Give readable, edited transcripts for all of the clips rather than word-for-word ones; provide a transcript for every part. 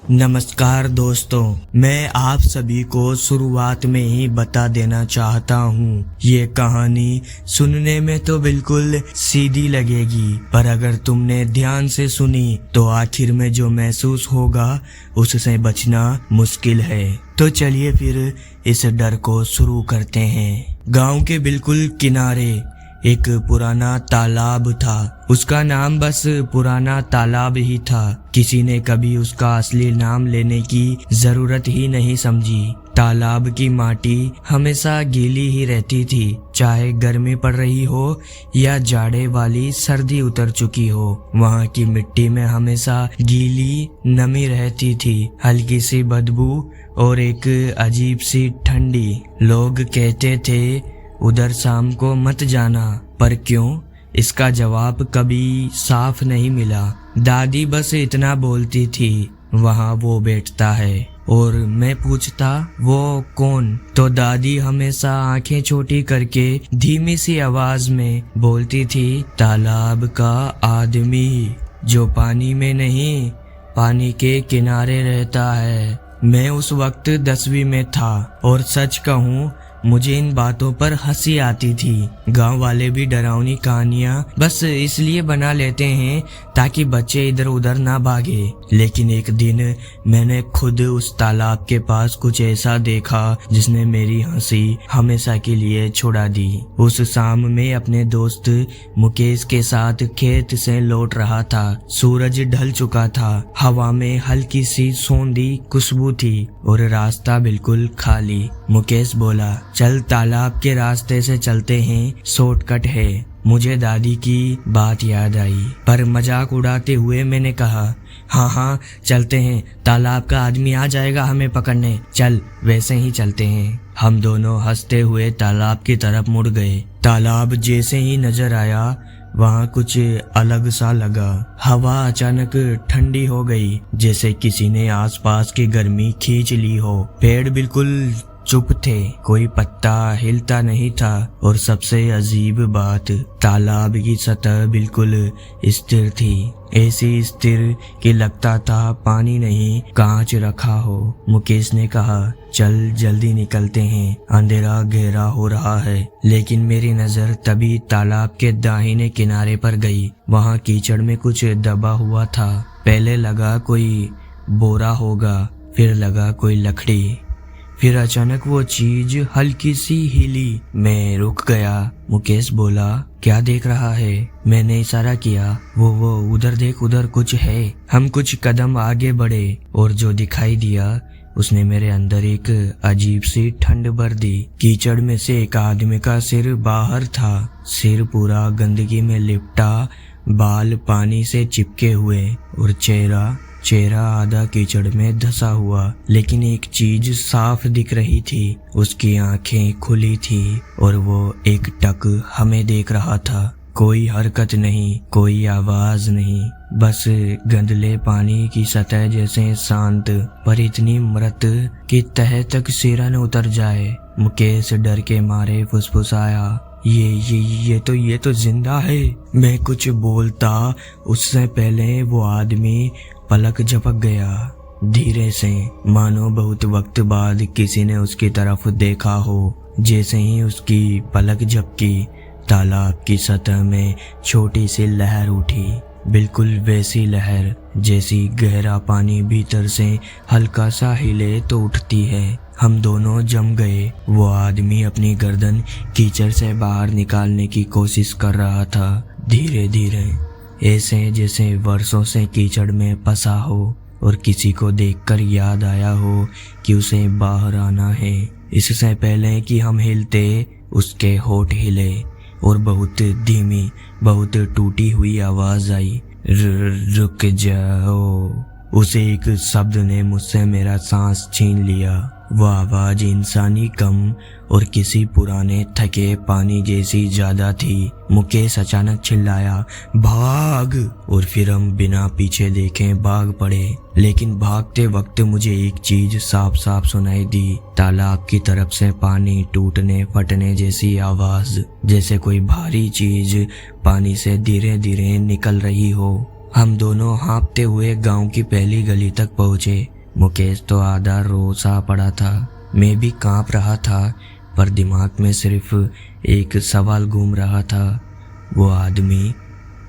नमस्कार दोस्तों, मैं आप सभी को शुरुआत में ही बता देना चाहता हूँ, ये कहानी सुनने में तो बिल्कुल सीधी लगेगी, पर अगर तुमने ध्यान से सुनी तो आखिर में जो महसूस होगा उससे बचना मुश्किल है। तो चलिए फिर इस डर को शुरू करते हैं। गांव के बिल्कुल किनारे एक पुराना तालाब था। उसका नाम बस पुराना तालाब ही था। किसी ने कभी उसका असली नाम लेने की जरूरत ही नहीं समझी। तालाब की माटी हमेशा गीली ही रहती थी, चाहे गर्मी पड़ रही हो या जाड़े वाली सर्दी उतर चुकी हो। वहाँ की मिट्टी में हमेशा गीली नमी रहती थी, हल्की सी बदबू और एक अजीब सी ठंडी। लोग कहते थे उधर शाम को मत जाना, पर क्यों, इसका जवाब कभी साफ नहीं मिला। दादी बस इतना बोलती थी, वहाँ वो बैठता है, और मैं पूछता वो कौन, तो दादी हमेशा आंखें छोटी करके धीमी सी आवाज में बोलती थी, तालाब का आदमी जो पानी में नहीं पानी के किनारे रहता है। मैं उस वक्त 10वीं में था और सच कहूँ मुझे इन बातों पर हंसी आती थी। गांव वाले भी डरावनी कहानियां बस इसलिए बना लेते हैं ताकि बच्चे इधर उधर ना भागे। लेकिन एक दिन मैंने खुद उस तालाब के पास कुछ ऐसा देखा जिसने मेरी हंसी हमेशा के लिए छुड़ा दी। उस शाम में अपने दोस्त मुकेश के साथ खेत से लौट रहा था। सूरज ढल चुका था, हवा में हल्की सी सौंधी खुशबू थी और रास्ता बिल्कुल खाली। मुकेश बोला, चल तालाब के रास्ते से चलते हैं, शॉर्टकट है। मुझे दादी की बात याद आई, पर मजाक उड़ाते हुए मैंने कहा, हाँ चलते हैं, तालाब का आदमी आ जाएगा हमें पकड़ने, चल वैसे ही चलते हैं। हम दोनों हंसते हुए तालाब की तरफ मुड़ गए। तालाब जैसे ही नजर आया वहाँ कुछ अलग सा लगा। हवा अचानक ठंडी हो गई, जैसे किसी ने आसपास की गर्मी खींच ली हो। पेड़ बिल्कुल चुप थे, कोई पत्ता हिलता नहीं था, और सबसे अजीब बात, तालाब की सतह बिल्कुल स्थिर थी। ऐसी स्थिर कि लगता था पानी नहीं कांच रखा हो। मुकेश ने कहा, चल जल्दी निकलते हैं, अंधेरा गहरा हो रहा है। लेकिन मेरी नजर तभी तालाब के दाहिने किनारे पर गई। वहाँ कीचड़ में कुछ दबा हुआ था। पहले लगा कोई बोरा होगा, फिर लगा कोई लकड़ी, फिर अचानक वो चीज हल्की सी हिली। मैं रुक गया। मुकेश बोला, क्या देख रहा है? मैंने इशारा किया, वो उधर देख, उधर कुछ है। हम कुछ कदम आगे बढ़े और जो दिखाई दिया उसने मेरे अंदर एक अजीब सी ठंड भर दी। कीचड़ में से एक आदमी का सिर बाहर था, सिर पूरा गंदगी में लिपटा, बाल पानी से चिपके हुए और चेहरा आधा कीचड़ में धंसा हुआ। लेकिन एक चीज साफ दिख रही थी, उसकी आंखें खुली थी और वो एक टक हमें देख रहा था। कोई हरकत नहीं, कोई आवाज नहीं, बस गंदले पानी की सतह जैसे शांत, पर इतनी मृत कि तह तक सिरा न उतर जाए। मुकेश डर के मारे फुसफुसाया, ये तो जिंदा है। मैं कुछ बोलता उससे पहले वो आदमी पलक झपक गया, धीरे से, मानो बहुत वक्त बाद किसी ने उसकी तरफ देखा हो। जैसे ही उसकी पलक झपकी, तालाब की सतह में छोटी सी लहर उठी, बिल्कुल वैसी लहर जैसी गहरा पानी भीतर से हल्का सा हिले तो उठती है। हम दोनों जम गए। वो आदमी अपनी गर्दन कीचड़ से बाहर निकालने की कोशिश कर रहा था, धीरे धीरे, ऐसे जैसे वर्षों से कीचड़ में फंसा हो और किसी को देखकर याद आया हो कि उसे बाहर आना है। इससे पहले कि हम हिलते, उसके होठ हिले और बहुत धीमी, बहुत टूटी हुई आवाज आई, रुक जाओ। उसे एक शब्द ने मुझसे मेरा सांस छीन लिया। वो आवाज इंसानी कम और किसी पुराने थके पानी जैसी ज्यादा थी। मुकेश अचानक चिल्लाया, भाग! और फिर हम बिना पीछे देखे भाग पड़े। लेकिन भागते वक्त मुझे एक चीज साफ साफ सुनाई दी, तालाब की तरफ से पानी टूटने फटने जैसी आवाज, जैसे कोई भारी चीज पानी से धीरे धीरे निकल रही हो। हम दोनों हाँफते हुए गांव की पहली गली तक पहुंचे। मुकेश तो आधा रो सा पड़ा था। मैं भी कांप रहा था, पर दिमाग में सिर्फ एक सवाल घूम रहा था, वो आदमी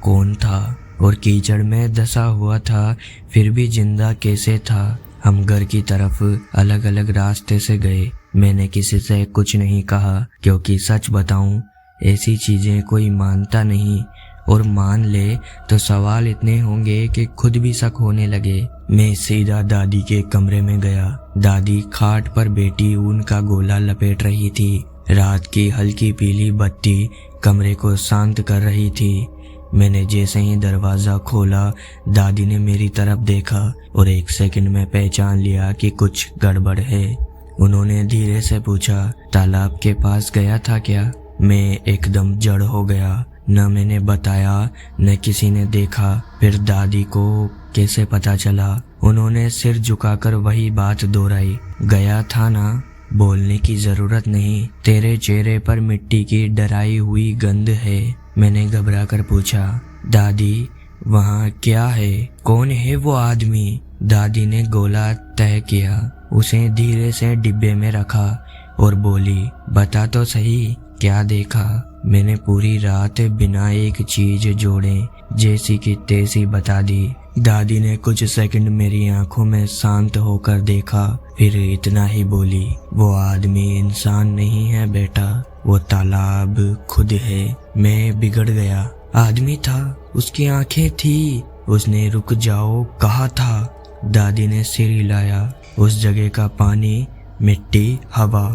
कौन था और कीचड़ में धंसा हुआ था फिर भी जिंदा कैसे था। हम घर की तरफ अलग अलग रास्ते से गए। मैंने किसी से कुछ नहीं कहा, क्योंकि सच बताऊं ऐसी चीजें कोई मानता नहीं, और मान ले तो सवाल इतने होंगे कि खुद भी शक होने लगे। मैं सीधा दादी के कमरे में गया। दादी खाट पर बैठी ऊन का गोला लपेट रही थी। रात की हल्की पीली बत्ती कमरे को शांत कर रही थी। मैंने जैसे ही दरवाजा खोला, दादी ने मेरी तरफ देखा और एक सेकंड में पहचान लिया कि कुछ गड़बड़ है। उन्होंने धीरे से पूछा, तालाब के पास गया था क्या? मैं एकदम जड़ हो गया। न मैंने बताया, न किसी ने देखा। फिर दादी को कैसे पता चला? उन्होंने सिर झुकाकर वही बात दोहराई, गया था ना, बोलने की जरूरत नहीं, तेरे चेहरे पर मिट्टी की डराई हुई गंध है। मैंने घबरा कर पूछा, दादी वहाँ क्या है? कौन है वो आदमी? दादी ने गोला तय किया, उसे धीरे से डिब्बे में रखा और बोली, बता तो सही, क्या देखा? मैंने पूरी रात बिना एक चीज जोड़े जैसी की तैसी बता दी। दादी ने कुछ सेकंड मेरी आंखों में शांत होकर देखा, फिर इतना ही बोली, वो आदमी इंसान नहीं है बेटा, वो तालाब खुद है। मैं बिगड़ गया। आदमी था, उसकी आंखें थी, उसने रुक जाओ कहा था। दादी ने सिर हिलाया। उस जगह का पानी, मिट्टी, हवा,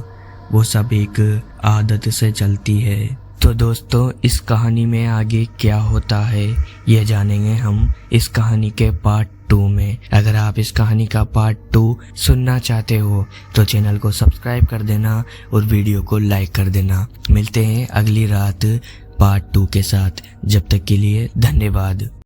वो सब एक आदत से चलती है। तो दोस्तों, इस कहानी में आगे क्या होता है ये जानेंगे हम इस कहानी के पार्ट 2 में। अगर आप इस कहानी का पार्ट 2 सुनना चाहते हो तो चैनल को सब्सक्राइब कर देना और वीडियो को लाइक कर देना। मिलते हैं अगली रात पार्ट 2 के साथ। जब तक के लिए धन्यवाद।